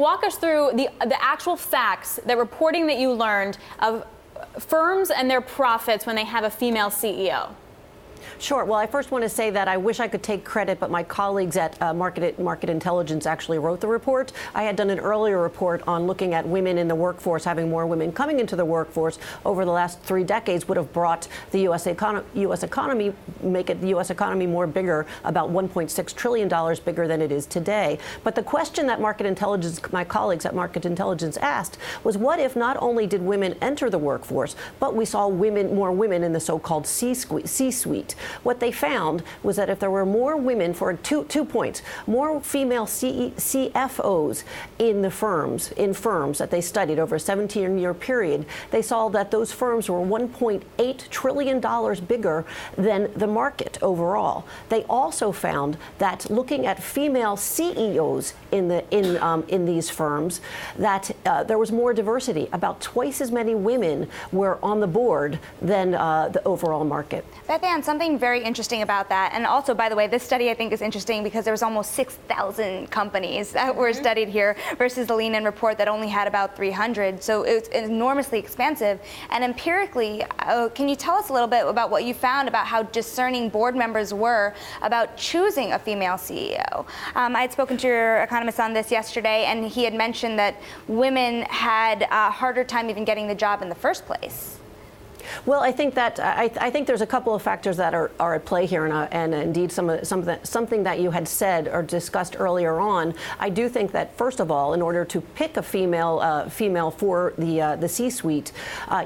walk us through the actual facts, the reporting that you learned of firms and their profits when they have a female CEO. Sure. Well, I first want to say that I wish I could take credit, but my colleagues at Market Intelligence actually wrote the report. I had done an earlier report on looking at women in the workforce, having more women coming into the workforce over the last 3 decades would have brought the U.S. economy, make it the U.S. economy more bigger, about $1.6 trillion bigger than it is today. But the question that Market Intelligence, my colleagues at Market Intelligence asked was, what if not only did women enter the workforce, but we saw more women in the so-called C-suite? What they found was that if there were more women, for two points, more female CFOs in firms that they studied over a 17-year period, they saw that those firms were $1.8 trillion bigger than the market overall. They also found that looking at female CEOs in these firms, that there was more diversity. About twice as many women were on the board than the overall market. Beth Ann, something very interesting about that, and also, by the way, this study I think is interesting because there was almost 6,000 companies that were studied here versus the Lean-In report that only had about 300. So it's enormously expansive. And empirically, can you tell us a little bit about what you found about how discerning board members were about choosing a female CEO? I had spoken to your economist on this yesterday, and he had mentioned that women had a harder time even getting the job in the first place. Well, I think that I think there's a couple of factors that are at play here, and indeed something that you had said or discussed earlier on. I do think that first of all, in order to pick a female for the C-suite,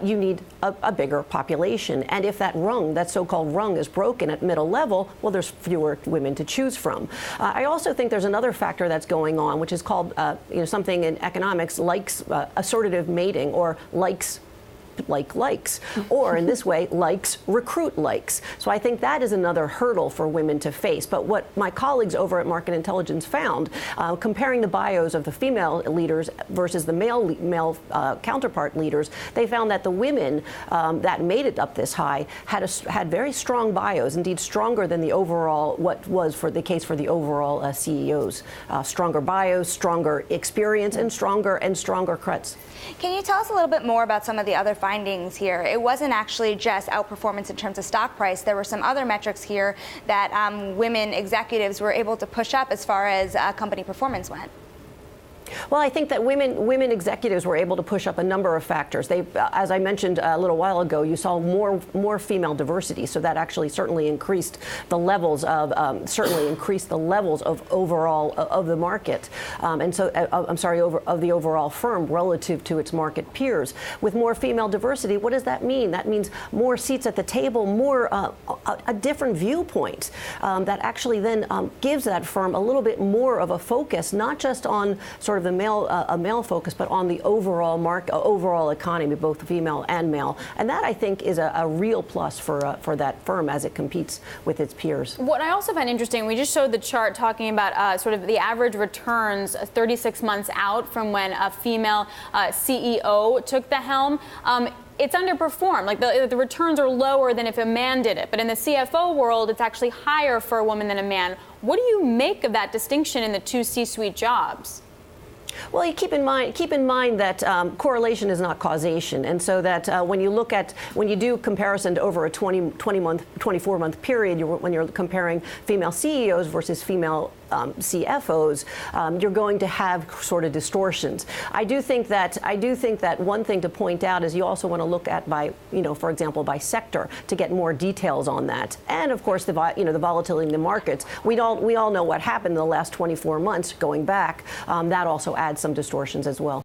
you need a bigger population, and if that so-called rung is broken at middle level, well, there's fewer women to choose from. I also think there's another factor that's going on, which is called something in economics assortative mating, or likes or in this way, likes recruit likes. So I think that is another hurdle for women to face. But what my colleagues over at Market Intelligence found, comparing the bios of the female leaders versus the male counterpart leaders, they found that the women that made it up this high had very strong bios, indeed stronger than the overall, what was for the case for the overall CEOs. Stronger bios, stronger experience, and stronger creds. Can you tell us a little bit more about some of the other findings here? It wasn't actually just outperformance in terms of stock price. There were some other metrics here that women executives were able to push up as far as company performance went. Well, I think that women executives were able to push up a number of factors. As I mentioned a little while ago, you saw more female diversity, so that actually certainly increased the levels of overall of the market, and so of the overall firm relative to its market peers. With more female diversity, what does that mean? That means more seats at the table, more a different viewpoint that actually then gives that firm a little bit more of a focus, not just on sort of the male focus, but on the overall economy, both female and male, and that I think is a real plus for that firm as it competes with its peers. What I also find interesting, we just showed the chart talking about sort of the average returns 36 months out from when a female CEO took the helm. It's underperformed. Like the returns are lower than if a man did it. But in the CFO world, it's actually higher for a woman than a man. What do you make of that distinction in the two C-suite jobs? Well, you keep in mind that correlation is not causation, and so that when you do comparison to over a 24-month period, when you're comparing female CEOs versus female CFOs, you're going to have sort of distortions. I do think that one thing to point out is you also want to look at for example, by sector to get more details on that, and of course the volatility in the markets. We all know what happened in the last 24 months going back. That also adds some distortions as well.